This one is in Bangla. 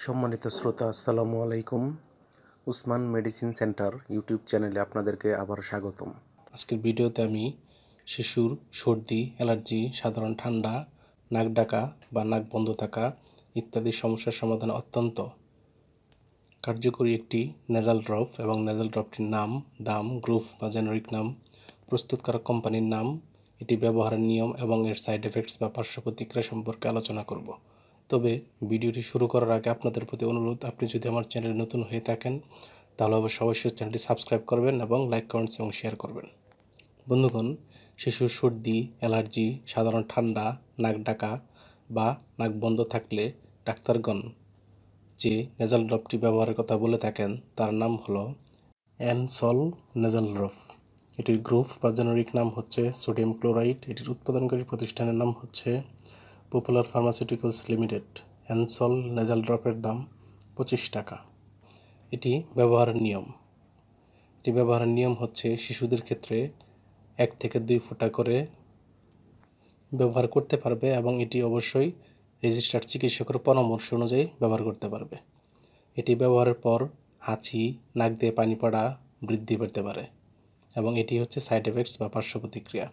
সম্মানিত শ্রোতা, আসসালামু আলাইকুম। উসমান মেডিসিন সেন্টার ইউটিউব চ্যানেলে আপনাদেরকে আবার স্বাগতম। আজকের ভিডিওতে আমি শিশুর সর্দি, অ্যালার্জি, সাধারণ ঠান্ডা, নাক ডাকা বা নাক বন্ধ থাকা ইত্যাদি সমস্যার সমাধানে অত্যন্ত কার্যকরী একটি নেজাল ড্রপ এবং নেজাল ড্রপটির নাম, দাম, গ্রুপ বা জেনারিক নাম, প্রস্তুতকারক কোম্পানির নাম, এটি ব্যবহারের নিয়ম এবং এর সাইড এফেক্টস বা পার্শ্ব প্রতিক্রিয়া সম্পর্কে আলোচনা করব। তবে ভিডিওটি শুরু করার আগে আপনাদের প্রতি অনুরোধ, আপনি যদি আমার চ্যানেলে নতুন হয়ে থাকেন তাহলে অবশ্যই চ্যানেলটি সাবস্ক্রাইব করবেন এবং লাইক, কমেন্টস এবং শেয়ার করবেন। বন্ধুগণ, শিশুর সর্দি, অ্যালার্জি, সাধারণ ঠান্ডা, নাক ডাকা বা নাক বন্ধ থাকলে ডাক্তারগণ যে নেজাল ড্রপটি ব্যবহারের কথা বলে থাকেন তার নাম হলো অ্যানসল নেজাল ড্রপ। এটির গ্রুপ বা জেনারিক নাম হচ্ছে সোডিয়াম ক্লোরাইড। এটির উৎপাদনকারী প্রতিষ্ঠানের নাম হচ্ছে পপুলার ফার্মাসিউটিক্যালস লিমিটেড। অ্যানসল নেজাল ড্রপের দাম 25 টাকা। এটি ব্যবহারের নিয়ম হচ্ছে শিশুদের ক্ষেত্রে 1 থেকে 2 ফোঁটা করে ব্যবহার করতে পারবে এবং এটি অবশ্যই রেজিস্টার্ড চিকিৎসকের পরামর্শ অনুযায়ী ব্যবহার করতে পারবে। এটি ব্যবহারের পর হাঁচি, নাক দিয়ে পানি পড়া বৃদ্ধি পেতে পারে এবং এটি হচ্ছে সাইড এফেক্টস বা পার্শ্ব প্রতিক্রিয়া।